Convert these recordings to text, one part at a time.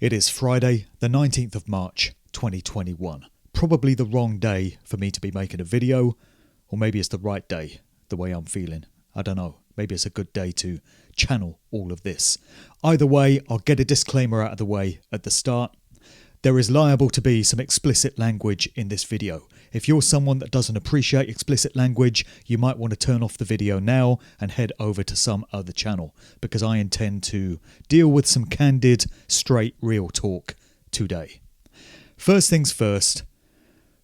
It is Friday, the 19th of March, 2021. Probably the wrong day for me to be making a video, or maybe it's the right day, the way I'm feeling. I don't know. Maybe it's a good day to channel all of this. Either way, I'll get a disclaimer out of the way at the start. There is liable to be some explicit language in this video. If you're someone that doesn't appreciate explicit language, you might want to turn off the video now and head over to some other channel, because I intend to deal with some candid, straight, real talk today. First things first,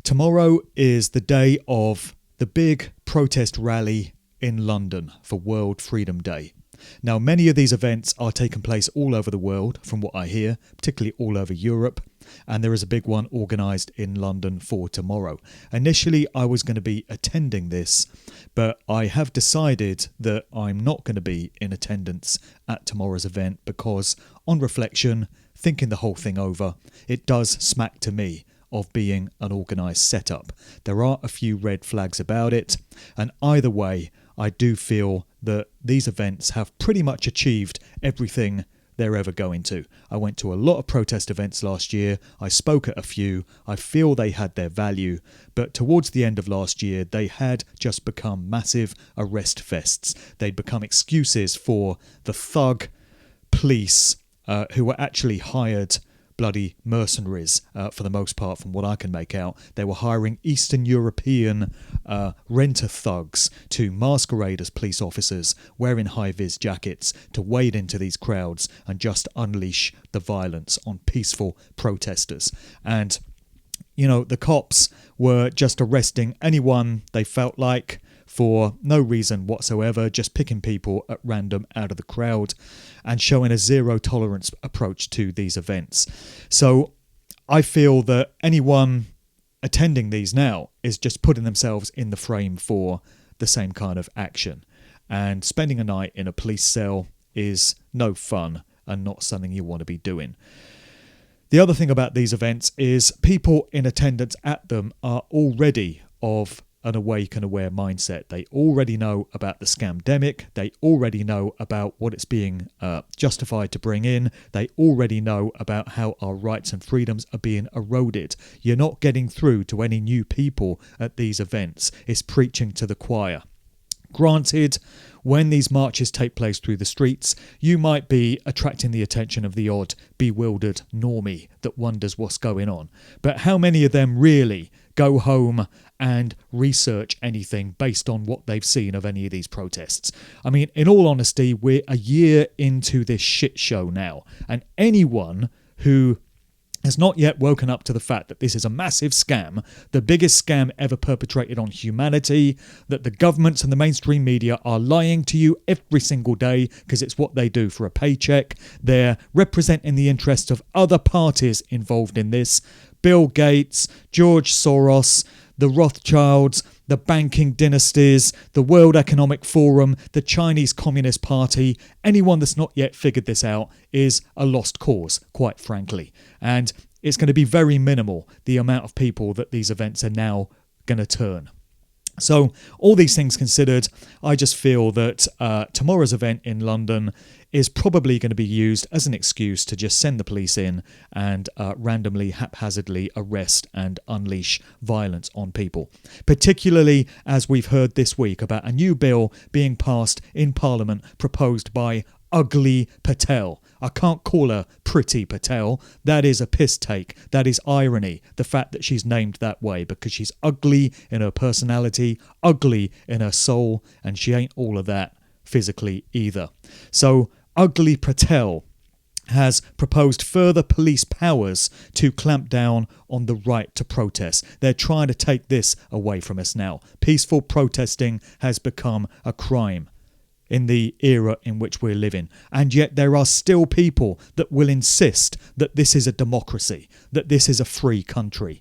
tomorrow is the day of the big protest rally in London for World Freedom Day. Now, many of these events are taking place all over the world, from what I hear, particularly all over Europe, and there is a big one organised in London for tomorrow. Initially, I was going to be attending this, but I have decided that I'm not going to be in attendance at tomorrow's event because, on reflection, thinking the whole thing over, it does smack to me of being an organised setup. There are a few red flags about it, and either way, I do feel that these events have pretty much achieved everything they're ever going to. I went to a lot of protest events last year. I spoke at a few. I feel they had their value, but towards the end of last year, they had just become massive arrest fests. They'd become excuses for the thug police who were actually hired bloody mercenaries for the most part, from what I can make out. They were hiring Eastern European renter thugs to masquerade as police officers, wearing high-vis jackets to wade into these crowds and just unleash the violence on peaceful protesters. And, you know, the cops were just arresting anyone they felt like for no reason whatsoever, just picking people at random out of the crowd and showing a zero tolerance approach to these events. So I feel that anyone attending these now is just putting themselves in the frame for the same kind of action. And spending a night in a police cell is no fun and not something you want to be doing. The other thing about these events is people in attendance at them are already of an awake and aware mindset. They already know about the scamdemic. They already know about what it's being justified to bring in. They already know about how our rights and freedoms are being eroded. You're not getting through to any new people at these events. It's preaching to the choir. Granted, when these marches take place through the streets, you might be attracting the attention of the odd bewildered normie that wonders what's going on. But how many of them really go home and research anything based on what they've seen of any of these protests? I mean, in all honesty, we're a year into this shit show now, and anyone who has not yet woken up to the fact that this is a massive scam, the biggest scam ever perpetrated on humanity, that the governments and the mainstream media are lying to you every single day because it's what they do for a paycheck. They're representing the interests of other parties involved in this. Bill Gates, George Soros, the Rothschilds, the banking dynasties, the World Economic Forum, the Chinese Communist Party. Anyone that's not yet figured this out is a lost cause, quite frankly. And it's going to be very minimal, the amount of people that these events are now going to turn. So all these things considered, I just feel that tomorrow's event in London is probably going to be used as an excuse to just send the police in and randomly, haphazardly arrest and unleash violence on people. Particularly as we've heard this week about a new bill being passed in Parliament proposed by Ugly Patel. I can't call her Pretty Patel. That is a piss take. That is irony, the fact that she's named that way, because she's ugly in her personality, ugly in her soul, and she ain't all of that physically either. So Ugly Patel has proposed further police powers to clamp down on the right to protest. They're trying to take this away from us now. Peaceful protesting has become a crime in the era in which we're living. And yet there are still people that will insist that this is a democracy, that this is a free country.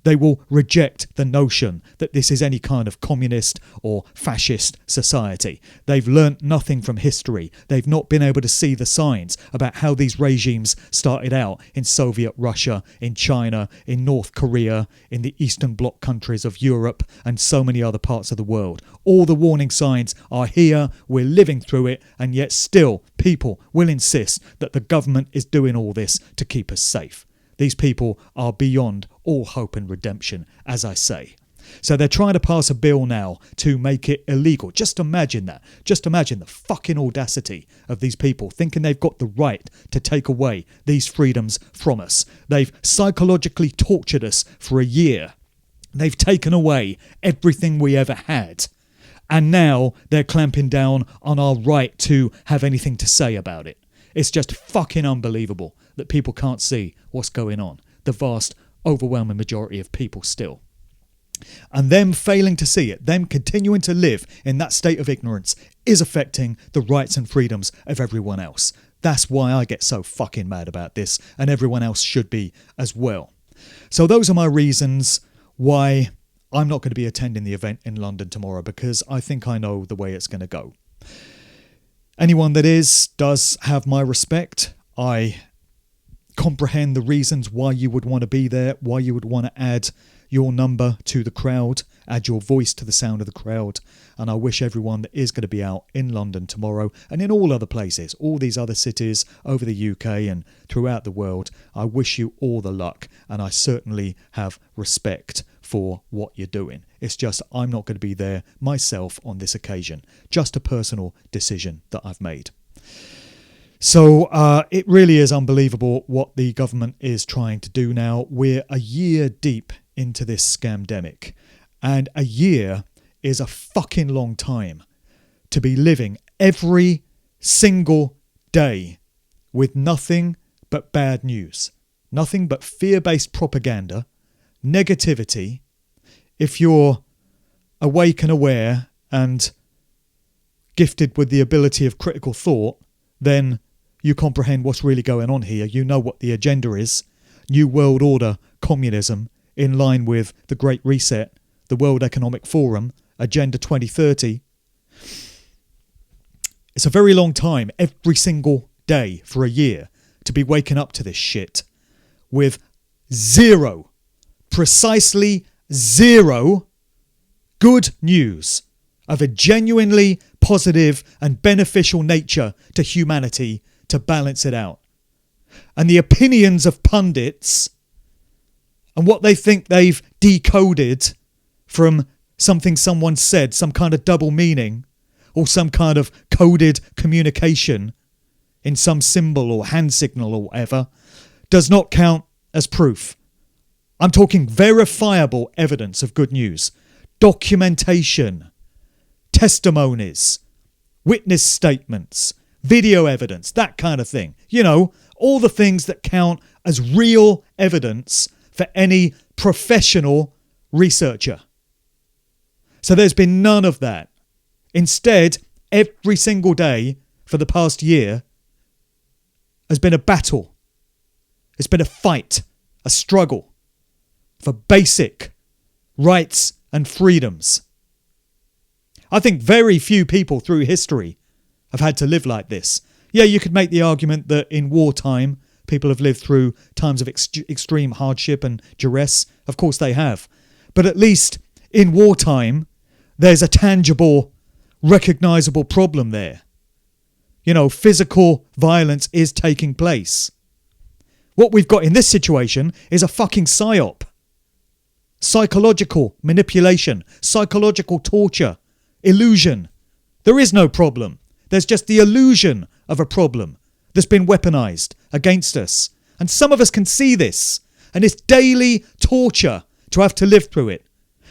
They will reject the notion that this is any kind of communist or fascist society. They've learnt nothing from history. They've not been able to see the signs about how these regimes started out in Soviet Russia, in China, in North Korea, in the Eastern Bloc countries of Europe, and so many other parts of the world. All the warning signs are here, we're living through it, and yet still people will insist that the government is doing all this to keep us safe. These people are beyond all hope and redemption, as I say. So they're trying to pass a bill now to make it illegal. Just imagine that. Just imagine the fucking audacity of these people thinking they've got the right to take away these freedoms from us. They've psychologically tortured us for a year. They've taken away everything we ever had. And now they're clamping down on our right to have anything to say about it. It's just fucking unbelievable that people can't see what's going on. The vast, overwhelming majority of people still. And them failing to see it, them continuing to live in that state of ignorance, is affecting the rights and freedoms of everyone else. That's why I get so fucking mad about this, and everyone else should be as well. So those are my reasons why I'm not going to be attending the event in London tomorrow, because I think I know the way it's going to go. Anyone that does have my respect. I comprehend the reasons why you would want to be there, why you would want to add your number to the crowd, add your voice to the sound of the crowd. And I wish everyone that is going to be out in London tomorrow and in all other places, all these other cities over the UK and throughout the world, I wish you all the luck, and I certainly have respect for what you're doing. It's just I'm not going to be there myself on this occasion. Just a personal decision that I've made. So it really is unbelievable what the government is trying to do now. We're a year deep into this scamdemic, and a year is a fucking long time to be living every single day with nothing but bad news, nothing but fear-based propaganda, negativity. If you're awake and aware and gifted with the ability of critical thought, then you comprehend what's really going on here. You know what the agenda is. New World Order, communism, in line with the Great Reset, the World Economic Forum, Agenda 2030. It's a very long time, every single day for a year, to be waking up to this shit with zero, precisely zero good news of a genuinely positive and beneficial nature to humanity to balance it out. And the opinions of pundits and what they think they've decoded from something someone said, some kind of double meaning or some kind of coded communication in some symbol or hand signal or whatever, does not count as proof. I'm talking verifiable evidence of good news, documentation, testimonies, witness statements, video evidence, that kind of thing. You know, all the things that count as real evidence for any professional researcher. So there's been none of that. Instead, every single day for the past year has been a battle. It's been a fight, a struggle for basic rights and freedoms. I think very few people through history have had to live like this. Yeah, you could make the argument that in wartime, people have lived through times of extreme hardship and duress. Of course they have. But at least in wartime, there's a tangible, recognisable problem there. You know, physical violence is taking place. What we've got in this situation is a fucking psyop. Psychological manipulation, psychological torture, illusion. There is no problem. There's just the illusion of a problem that's been weaponized against us. And some of us can see this. And it's daily torture to have to live through it.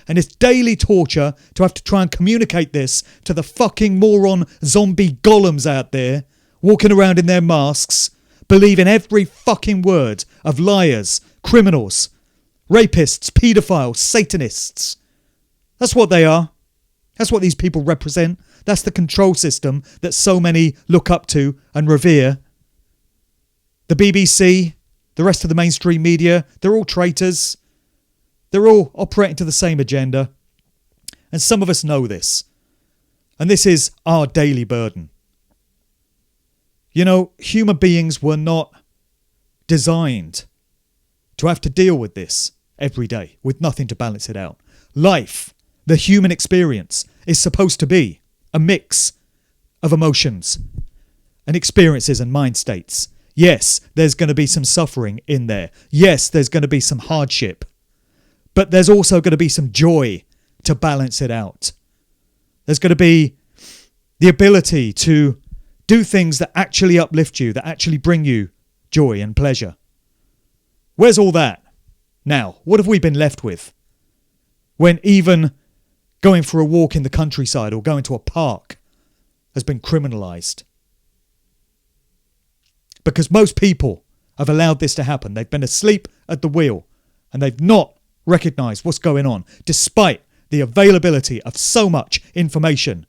And it's daily torture to have to try and communicate this to the fucking moron zombie golems out there walking around in their masks, believing every fucking word of liars, criminals, rapists, paedophiles, Satanists. That's what they are. That's what these people represent. That's the control system that so many look up to and revere. The BBC, the rest of the mainstream media, they're all traitors. They're all operating to the same agenda. And some of us know this. And this is our daily burden. You know, human beings were not designed to have to deal with this every day with nothing to balance it out. Life, the human experience, is supposed to be a mix of emotions and experiences and mind states. Yes, there's going to be some suffering in there. Yes, there's going to be some hardship. But there's also going to be some joy to balance it out. There's going to be the ability to do things that actually uplift you, that actually bring you joy and pleasure. Where's all that? Now, what have we been left with? When even going for a walk in the countryside or going to a park has been criminalised. Because most people have allowed this to happen. They've been asleep at the wheel and they've not recognised what's going on, despite the availability of so much information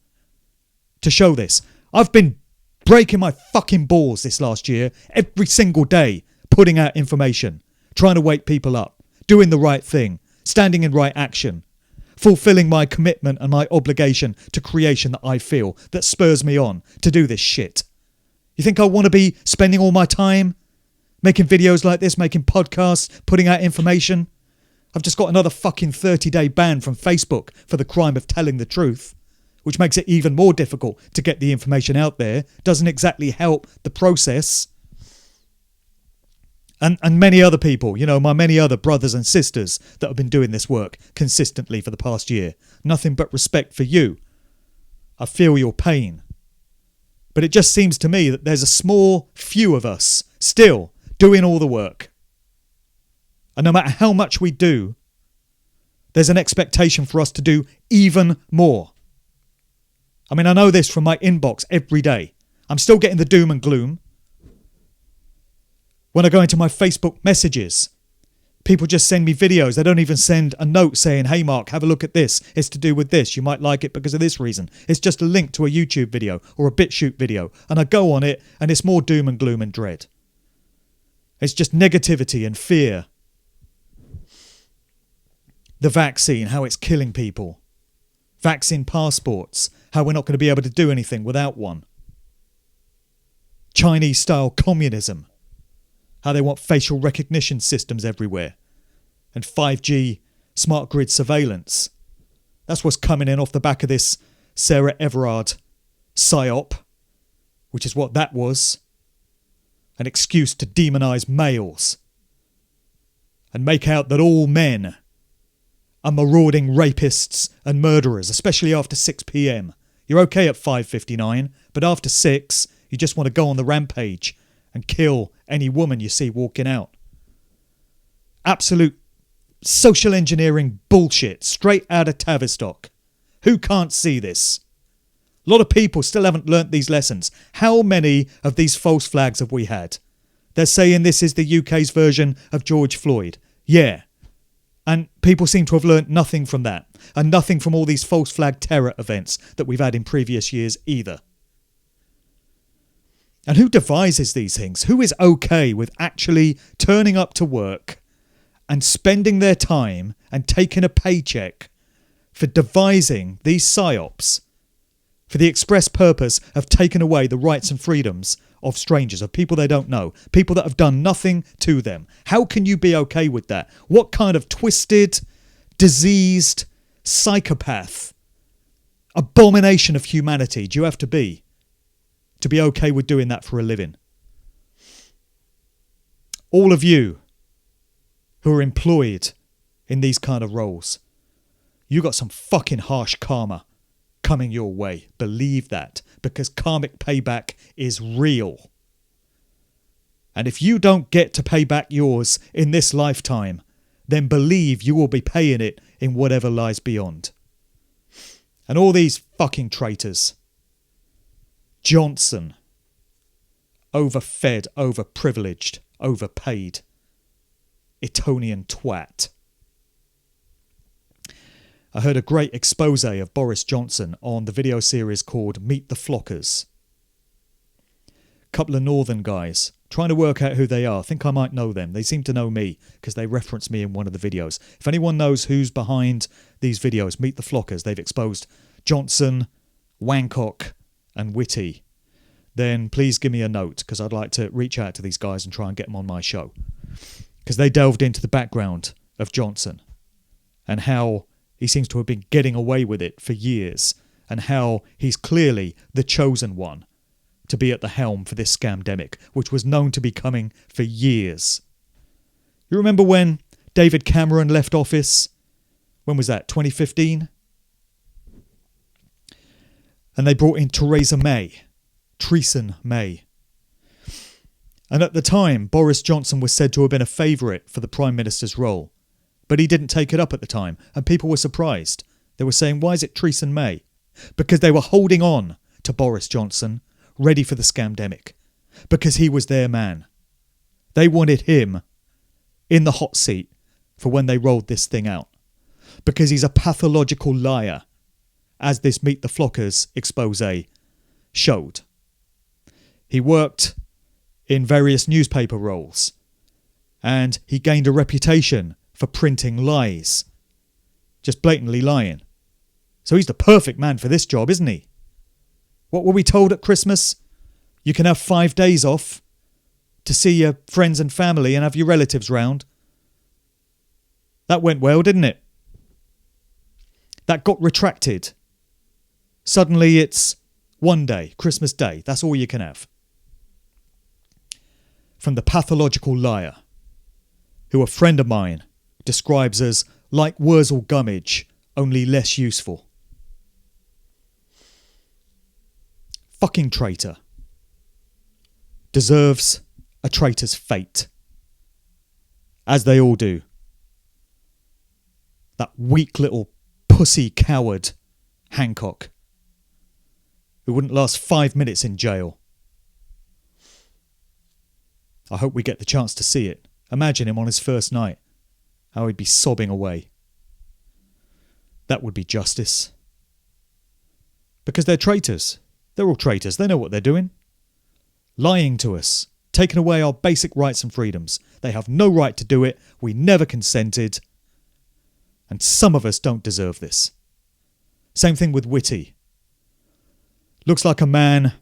to show this. I've been breaking my fucking balls this last year, every single day, putting out information, trying to wake people up, doing the right thing, standing in right action, fulfilling my commitment and my obligation to creation that I feel, that spurs me on to do this shit. You think I want to be spending all my time making videos like this, making podcasts, putting out information? I've just got another fucking 30-day ban from Facebook for the crime of telling the truth, which makes it even more difficult to get the information out there. Doesn't exactly help the process. And many other people, you know, my many other brothers and sisters that have been doing this work consistently for the past year. Nothing but respect for you. I feel your pain. But it just seems to me that there's a small few of us still doing all the work. And no matter how much we do, there's an expectation for us to do even more. I mean, I know this from my inbox every day. I'm still getting the doom and gloom. When I go into my Facebook messages, people just send me videos. They don't even send a note saying, hey Mark, have a look at this. It's to do with this. You might like it because of this reason. It's just a link to a YouTube video or a BitChute video. And I go on it and it's more doom and gloom and dread. It's just negativity and fear. The vaccine, how it's killing people. Vaccine passports, how we're not going to be able to do anything without one. Chinese-style communism, how they want facial recognition systems everywhere. And 5G smart grid surveillance. That's what's coming in off the back of this Sarah Everard psyop, which is what that was. An excuse to demonise males. And make out that all men are marauding rapists and murderers, especially after 6 p.m. You're okay at 5:59, but after 6, you just want to go on the rampage and kill any woman you see walking out. Absolute social engineering bullshit, straight out of Tavistock. Who can't see this? A lot of people still haven't learnt these lessons. How many of these false flags have we had? They're saying this is the UK's version of George Floyd. Yeah. And people seem to have learnt nothing from that. And nothing from all these false flag terror events that we've had in previous years either. And who devises these things? Who is okay with actually turning up to work and spending their time and taking a paycheck for devising these psyops for the express purpose of taking away the rights and freedoms of strangers, of people they don't know, people that have done nothing to them? How can you be okay with that? What kind of twisted, diseased psychopath, abomination of humanity do you have to be okay with doing that for a living? All of you who are employed in these kind of roles, you got some fucking harsh karma coming your way. Believe that, because karmic payback is real. And if you don't get to pay back yours in this lifetime, then believe you will be paying it in whatever lies beyond. And all these fucking traitors. Johnson, overfed, overprivileged, overpaid, Etonian twat. I heard a great expose of Boris Johnson on the video series called Meet the Flockers. A couple of northern guys Trying to work out who they are. I think I might know them. They seem to know me because they reference me in one of the videos. If anyone knows who's behind these videos, Meet the Flockers, they've exposed Johnson, Wancock and Whitty, then please give me a note because I'd like to reach out to these guys and try and get them on my show. Because they delved into the background of Johnson and how he seems to have been getting away with it for years and how he's clearly the chosen one to be at the helm for this scamdemic, which was known to be coming for years. You remember when David Cameron left office? When was that? 2015? And they brought in Theresa May. And at the time, Boris Johnson was said to have been a favourite for the Prime Minister's role. But he didn't take it up at the time, and people were surprised. They were saying, why is it Theresa May? Because they were holding on to Boris Johnson, ready for the scamdemic, because he was their man. They wanted him in the hot seat for when they rolled this thing out, because he's a pathological liar, as this Meet the Flockers expose showed. He worked in various newspaper roles, and he gained a reputation for printing lies, just blatantly lying. So he's the perfect man for this job, isn't he? What were we told at Christmas? You can have 5 days off to see your friends and family and have your relatives round. That went well, didn't it? That got retracted. Suddenly it's 1 day, Christmas Day. That's all you can have. From the pathological liar, who a friend of mine describes as like Wurzel Gummidge, only less useful. Fucking traitor. Deserves a traitor's fate. As they all do. That weak little pussy coward, Hancock, who wouldn't last 5 minutes in jail. I hope we get the chance to see it. Imagine him on his first night. How he'd be sobbing away. That would be justice. Because they're traitors. They're all traitors. They know what they're doing. Lying to us. Taking away our basic rights and freedoms. They have no right to do it. We never consented. And some of us don't deserve this. Same thing with Whitty. Looks like a man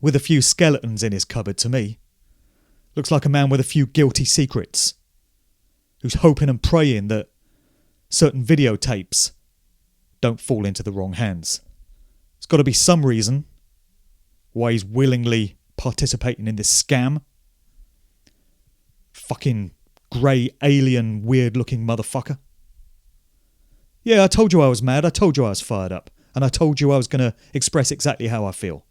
with a few skeletons in his cupboard to me. Looks like a man with a few guilty secrets. Who's hoping and praying that certain videotapes don't fall into the wrong hands. There's got to be some reason why he's willingly participating in this scam. Fucking grey, alien, weird-looking motherfucker. Yeah, I told you I was mad. I told you I was fired up. And I told you I was going to express exactly how I feel.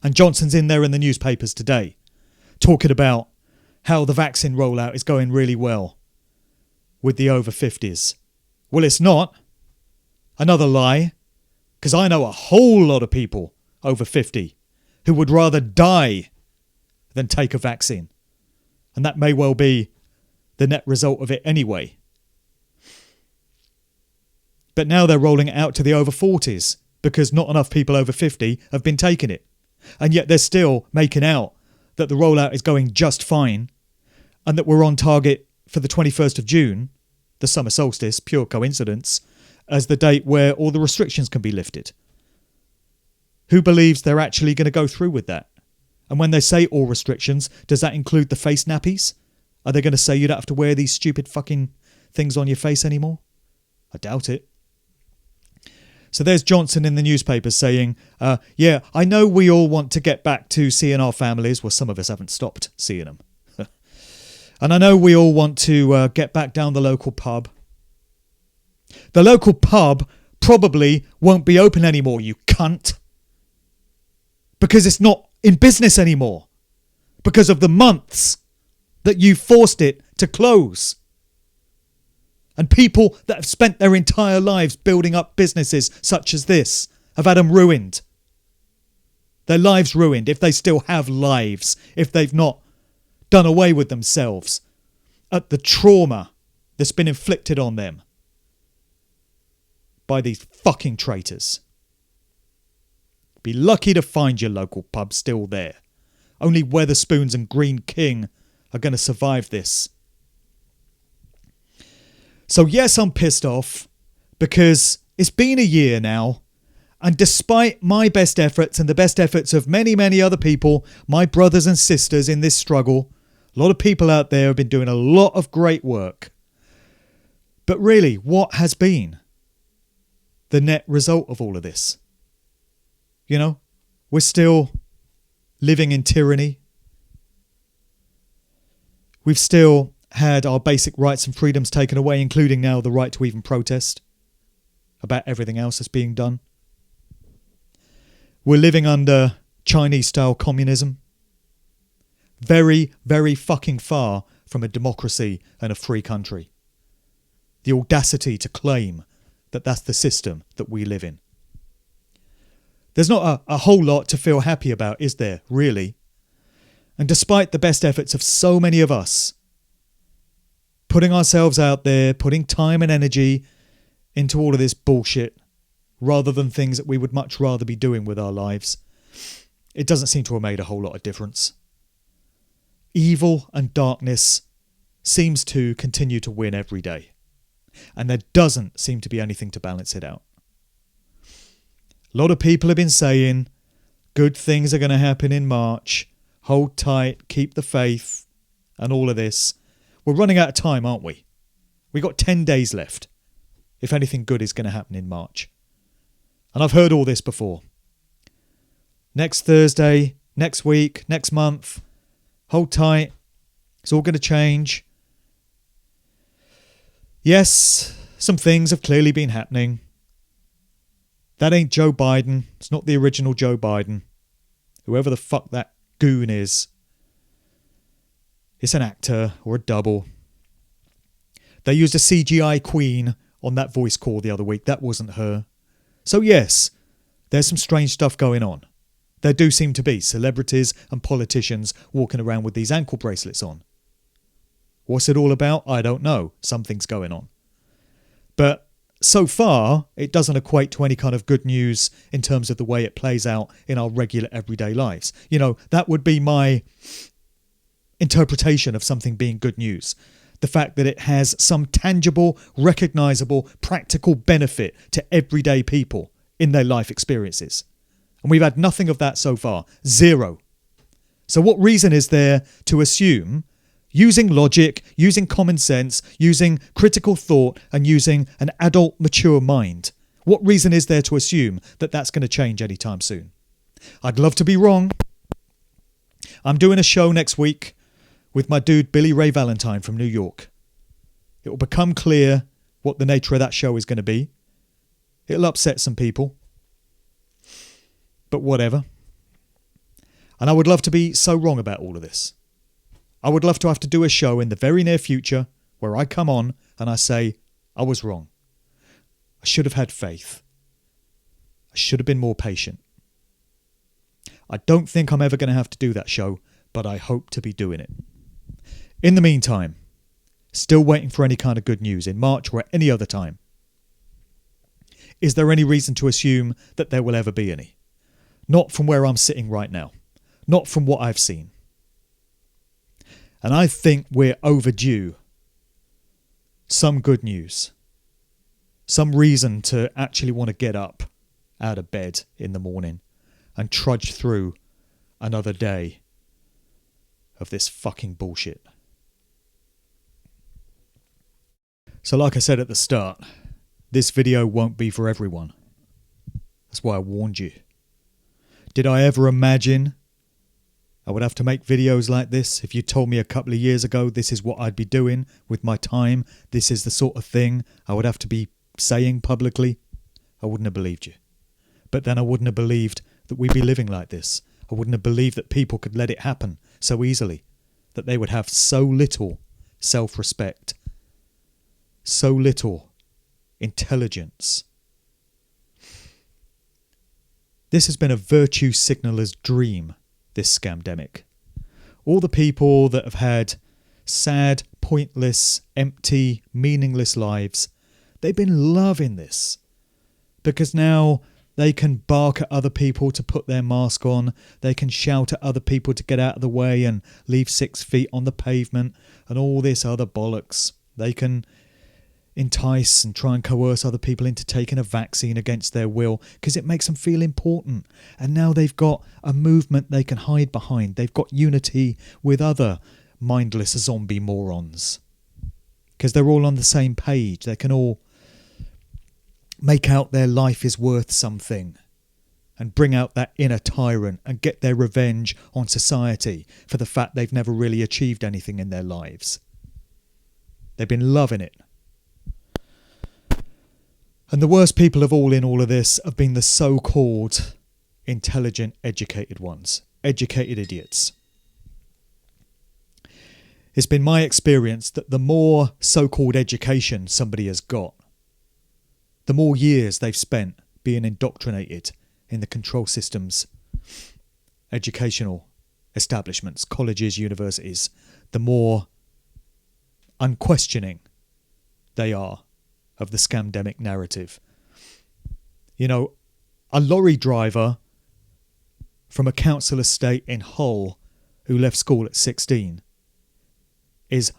And Johnson's in there in the newspapers today talking about how the vaccine rollout is going really well with the over 50s. Well, it's not. Another lie. Because I know a whole lot of people over 50 who would rather die than take a vaccine. And that may well be the net result of it anyway. But now they're rolling it out to the over 40s because not enough people over 50 have been taking it. And yet they're still making out that the rollout is going just fine and that we're on target for the 21st of June, the summer solstice, pure coincidence, as the date where all the restrictions can be lifted. Who believes they're actually going to go through with that? And when they say all restrictions, does that include the face nappies? Are they going to say you don't have to wear these stupid fucking things on your face anymore? I doubt it. So there's Johnson in the newspapers saying, yeah, I know we all want to get back to seeing our families. Well, some of us haven't stopped seeing them. And I know we all want to get back down the local pub. The local pub probably won't be open anymore, you cunt. Because it's not in business anymore. Because of the months that you forced it to close. And people that have spent their entire lives building up businesses such as this have had them ruined. Their lives ruined, if they still have lives, if they've not done away with themselves at the trauma that's been inflicted on them by these fucking traitors. Be lucky to find your local pub still there. Only Weatherspoons and Green King are going to survive this. So yes, I'm pissed off because it's been a year now, and despite my best efforts and the best efforts of many, many other people, my brothers and sisters in this struggle, a lot of people out there have been doing a lot of great work. But really, what has been the net result of all of this? You know, we're still living in tyranny. We've still had our basic rights and freedoms taken away, including now the right to even protest about everything else that's being done. We're living under Chinese-style communism. Very, very fucking far from a democracy and a free country. The audacity to claim that that's the system that we live in. There's not a whole lot to feel happy about, is there, really? And despite the best efforts of so many of us, putting ourselves out there, putting time and energy into all of this bullshit, rather than things that we would much rather be doing with our lives, it doesn't seem to have made a whole lot of difference. Evil and darkness seems to continue to win every day. And there doesn't seem to be anything to balance it out. A lot of people have been saying good things are going to happen in March. Hold tight, keep the faith, and all of this. We're running out of time, aren't we? We've got 10 days left, if anything good is going to happen in March. And I've heard all this before. Next Thursday, next week, next month, hold tight. It's all going to change. Yes, some things have clearly been happening. That ain't Joe Biden. It's not the original Joe Biden. Whoever the fuck that goon is. It's an actor or a double. They used a CGI queen on that voice call the other week. That wasn't her. So yes, there's some strange stuff going on. There do seem to be celebrities and politicians walking around with these ankle bracelets on. What's it all about? I don't know. Something's going on. But so far, it doesn't equate to any kind of good news in terms of the way it plays out in our regular everyday lives. You know, that would be my interpretation of something being good news. The fact that it has some tangible, recognisable, practical benefit to everyday people in their life experiences. And we've had nothing of that so far. Zero. So what reason is there to assume, using logic, using common sense, using critical thought, and using an adult, mature mind, what reason is there to assume that that's going to change anytime soon? I'd love to be wrong. I'm doing a show next week with my dude Billy Ray Valentine from New York. It will become clear what the nature of that show is going to be. It'll upset some people. But whatever. And I would love to be so wrong about all of this. I would love to have to do a show in the very near future where I come on and I say, I was wrong. I should have had faith. I should have been more patient. I don't think I'm ever going to have to do that show, but I hope to be doing it. In the meantime, still waiting for any kind of good news in March or at any other time. Is there any reason to assume that there will ever be any? Not from where I'm sitting right now. Not from what I've seen. And I think we're overdue some good news. Some reason to actually want to get up out of bed in the morning and trudge through another day of this fucking bullshit. So like I said at the start, this video won't be for everyone. That's why I warned you. Did I ever imagine I would have to make videos like this? If you told me a couple of years ago this is what I'd be doing with my time, this is the sort of thing I would have to be saying publicly, I wouldn't have believed you. But then I wouldn't have believed that we'd be living like this. I wouldn't have believed that people could let it happen so easily, that they would have so little self-respect, so little intelligence. This has been a virtue signaler's dream, this scamdemic. All the people that have had sad, pointless, empty, meaningless lives, they've been loving this. Because now They can bark at other people to put their mask on. They can shout at other people to get out of the way and leave 6 feet on the pavement and all this other bollocks. They can entice and try and coerce other people into taking a vaccine against their will because it makes them feel important. And now they've got a movement they can hide behind. They've got unity with other mindless zombie morons because they're all on the same page. They can all make out their life is worth something and bring out that inner tyrant and get their revenge on society for the fact they've never really achieved anything in their lives. They've been loving it. And the worst people of all in all of this have been the so-called intelligent, educated ones. Educated idiots. It's been my experience that the more so-called education somebody has got, the more years they've spent being indoctrinated in the control systems, educational establishments, colleges, universities, the more unquestioning they are of the scamdemic narrative. You know, a lorry driver from a council estate in Hull who left school at 16 is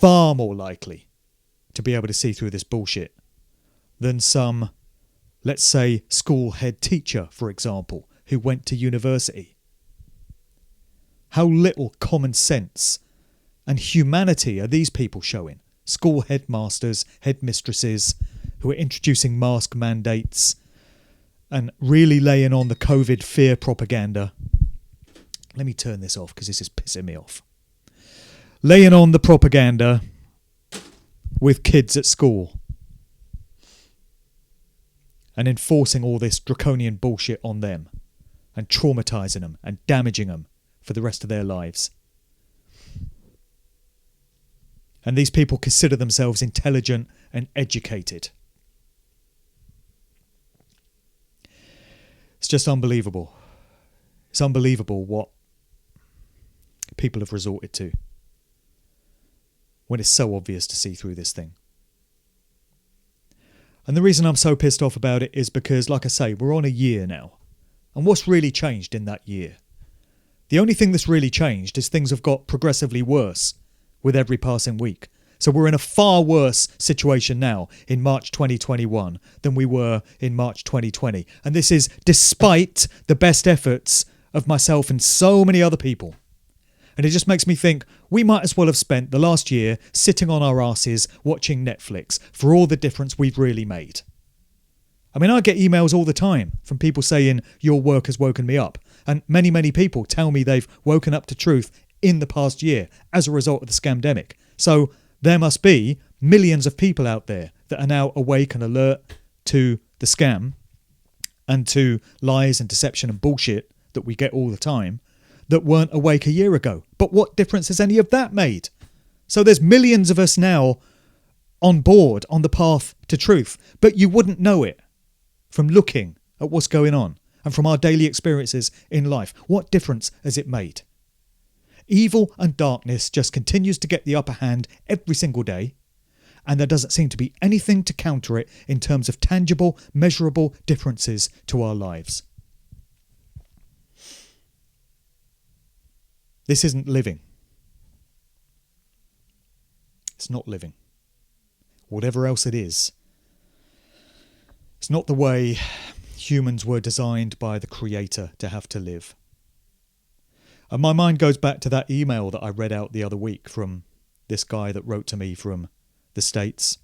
far more likely to be able to see through this bullshit than some, let's say, school head teacher, for example, who went to university. How little common sense and humanity are these people showing? School headmasters, headmistresses who are introducing mask mandates and really laying on the COVID fear propaganda. Let me turn this off because this is pissing me off. Laying on the propaganda with kids at school and enforcing all this draconian bullshit on them and traumatising them and damaging them for the rest of their lives. And these people consider themselves intelligent and educated. It's just unbelievable. It's unbelievable what people have resorted to when it's so obvious to see through this thing. And the reason I'm so pissed off about it is because, like I say, we're on a year now. And what's really changed in that year? The only thing that's really changed is things have got progressively worse with every passing week. So we're in a far worse situation now in March 2021 than we were in March 2020. And this is despite the best efforts of myself and so many other people. And it just makes me think we might as well have spent the last year sitting on our asses watching Netflix for all the difference we've really made. I mean, I get emails all the time from people saying your work has woken me up. And many, many people tell me they've woken up to truth in the past year as a result of the scamdemic. So there must be millions of people out there that are now awake and alert to the scam and to lies and deception and bullshit that we get all the time that weren't awake a year ago. But what difference has any of that made? So there's millions of us now on board, on the path to truth, but you wouldn't know it from looking at what's going on and from our daily experiences in life. What difference has it made? Evil and darkness just continues to get the upper hand every single day, and there doesn't seem to be anything to counter it in terms of tangible, measurable differences to our lives. This isn't living. It's not living. Whatever else it is, it's not the way humans were designed by the Creator to have to live. And my mind goes back to that email that I read out the other week from this guy that wrote to me from the States.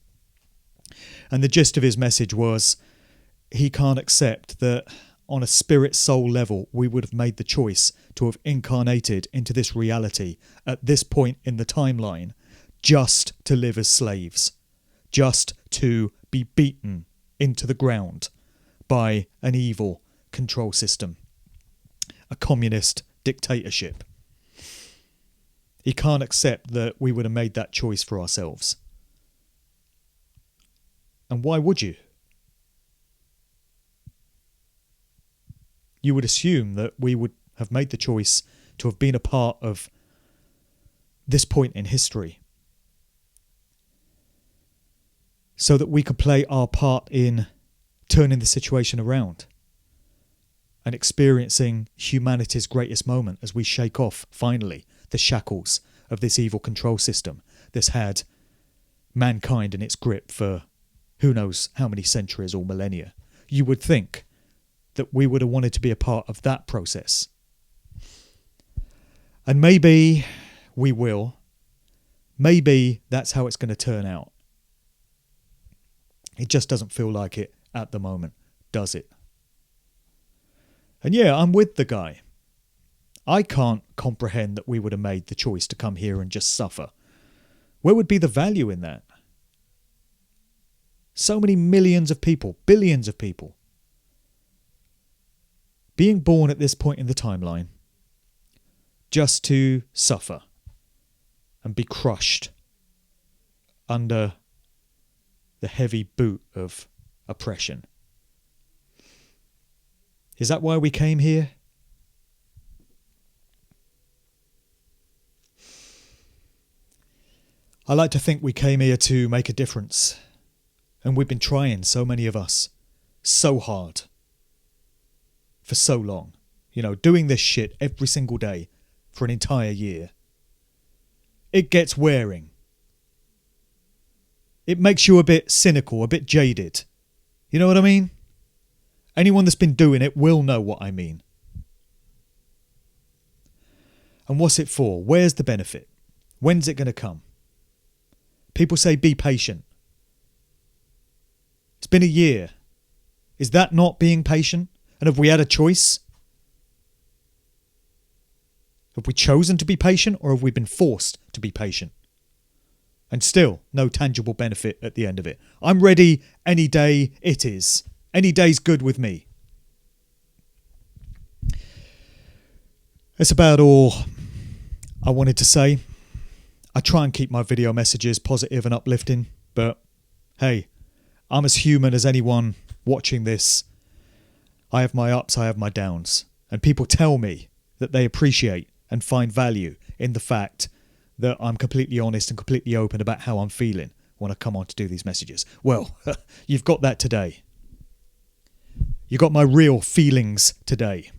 And the gist of his message was he can't accept that on a spirit soul level we would have made the choice to have incarnated into this reality at this point in the timeline just to live as slaves, just to be beaten into the ground by an evil control system, a communist dictatorship. He can't accept that we would have made that choice for ourselves. And why would you? You would assume that we would have made the choice to have been a part of this point in history so that we could play our part in turning the situation around, and experiencing humanity's greatest moment as we shake off, finally, the shackles of this evil control system that's had mankind in its grip for who knows how many centuries or millennia. You would think that we would have wanted to be a part of that process. And maybe we will. Maybe that's how it's going to turn out. It just doesn't feel like it at the moment, does it? And yeah, I'm with the guy. I can't comprehend that we would have made the choice to come here and just suffer. Where would be the value in that? So many millions of people, billions of people, being born at this point in the timeline just to suffer and be crushed under the heavy boot of oppression. Is that why we came here? I like to think we came here to make a difference. And we've been trying, so many of us, so hard. For so long. You know, doing this shit every single day for an entire year. It gets wearing. It makes you a bit cynical, a bit jaded. You know what I mean? Anyone that's been doing it will know what I mean. And what's it for? Where's the benefit? When's it going to come? People say be patient. It's been a year. Is that not being patient? And have we had a choice? Have we chosen to be patient, or have we been forced to be patient? And still, no tangible benefit at the end of it. I'm ready any day it is. Any day's good with me. That's about all I wanted to say. I try and keep my video messages positive and uplifting, but hey, I'm as human as anyone watching this. I have my ups, I have my downs. And people tell me that they appreciate and find value in the fact that I'm completely honest and completely open about how I'm feeling when I come on to do these messages. Well, you've got that today. You got my real feelings today.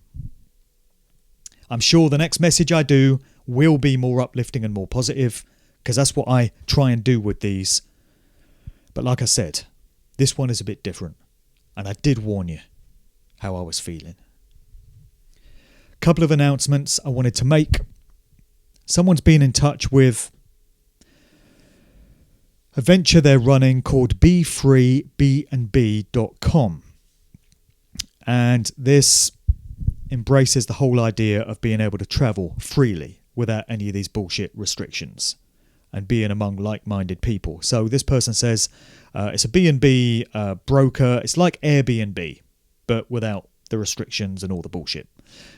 I'm sure the next message I do will be more uplifting and more positive, because that's what I try and do with these. But like I said, this one is a bit different, and I did warn you how I was feeling. A couple of announcements I wanted to make. Someone's been in touch with a venture they're running called BeFreeBnB.com. And this embraces the whole idea of being able to travel freely without any of these bullshit restrictions and being among like-minded people. So this person says it's a B&B broker. It's like Airbnb, but without the restrictions and all the bullshit.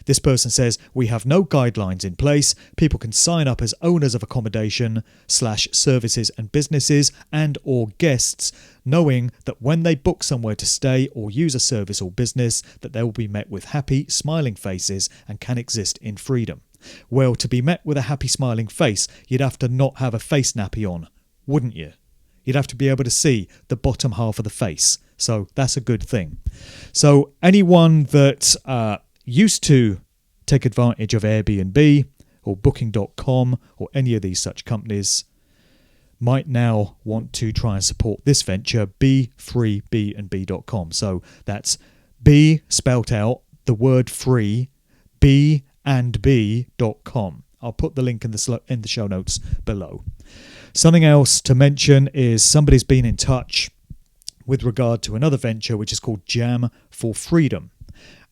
This person says, we have no guidelines in place. People can sign up as owners of accommodation / services and businesses and or guests, knowing that when they book somewhere to stay or use a service or business, that they will be met with happy, smiling faces and can exist in freedom. Well, to be met with a happy, smiling face, you'd have to not have a face nappy on, wouldn't you? You'd have to be able to see the bottom half of the face. So that's a good thing. So anyone that used to take advantage of Airbnb or Booking.com or any of these such companies might now want to try and support this venture, BeFreeBnB.com. So that's B spelt out, the word free, B&B.com. I'll put the link in the show notes below. Something else to mention is somebody's been in touch with regard to another venture which is called Jam for Freedom.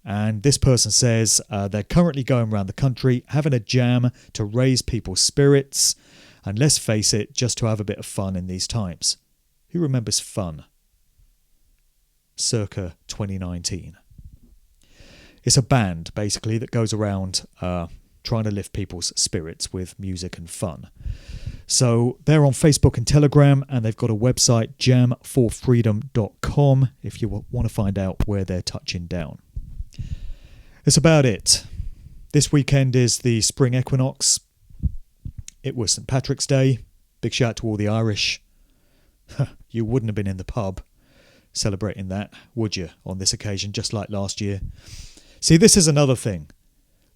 And this person says they're currently going around the country having a jam to raise people's spirits and, let's face it, just to have a bit of fun in these times. Who remembers fun? Circa 2019. It's a band, basically, that goes around trying to lift people's spirits with music and fun. So they're on Facebook and Telegram, and they've got a website, jamforfreedom.com, if you want to find out where they're touching down. That's about it. This weekend is the spring equinox. It was St. Patrick's Day. Big shout out to all the Irish. You wouldn't have been in the pub celebrating that, would you, on this occasion, just like last year? See, this is another thing.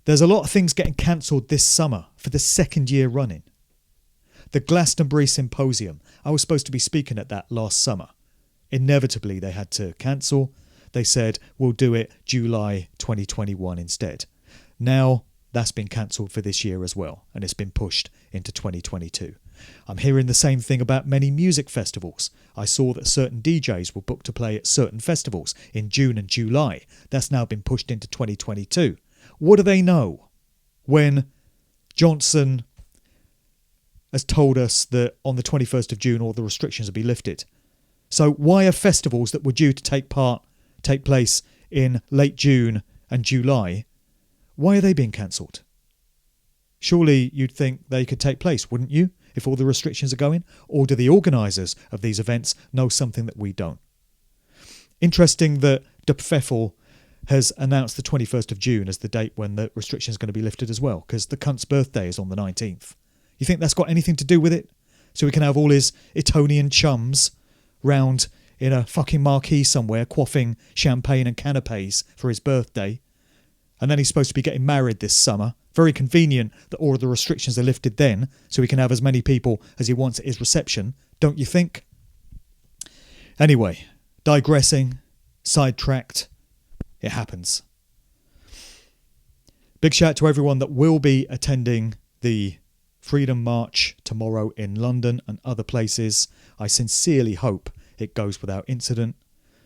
There's a lot of things getting cancelled this summer for the second year running. The Glastonbury Symposium, I was supposed to be speaking at that last summer. Inevitably, they had to cancel. They said, we'll do it July 2021 instead. Now, that's been cancelled for this year as well, and it's been pushed into 2022. I'm hearing the same thing about many music festivals. I saw that certain DJs were booked to play at certain festivals in June and July. That's now been pushed into 2022. What do they know when Johnson has told us that on the 21st of June all the restrictions will be lifted? So why are festivals that were due to take place in late June and July, why are they being cancelled? Surely you'd think they could take place, wouldn't you, if all the restrictions are going? Or do the organisers of these events know something that we don't? Interesting that De Pfeffel has announced the 21st of June as the date when the restrictions are going to be lifted as well, because the cunt's birthday is on the 19th. You think that's got anything to do with it? So we can have all his Etonian chums round in a fucking marquee somewhere quaffing champagne and canapes for his birthday. And then he's supposed to be getting married this summer. Very convenient that all of the restrictions are lifted then, so he can have as many people as he wants at his reception, don't you think? Anyway, digressing, sidetracked, it happens. Big shout out to everyone that will be attending the Freedom March tomorrow in London and other places. I sincerely hope it goes without incident.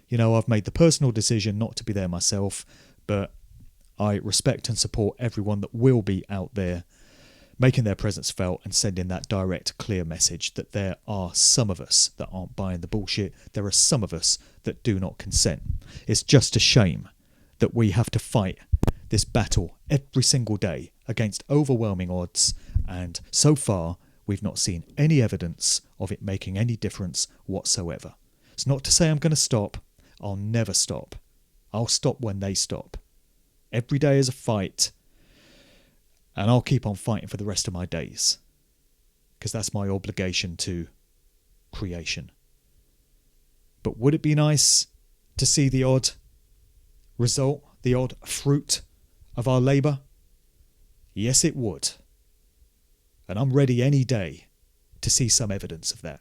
You know, I've made the personal decision not to be there myself, but I respect and support everyone that will be out there making their presence felt and sending that direct, clear message that there are some of us that aren't buying the bullshit. There are some of us that do not consent. It's just a shame that we have to fight this battle every single day against overwhelming odds, and so far we've not seen any evidence of it making any difference whatsoever. It's not to say I'm going to stop. I'll never stop. I'll stop when they stop. Every day is a fight, and I'll keep on fighting for the rest of my days, because that's my obligation to creation. But would it be nice to see the odd result, the odd fruit of our labour? Yes, it would. And I'm ready any day to see some evidence of that.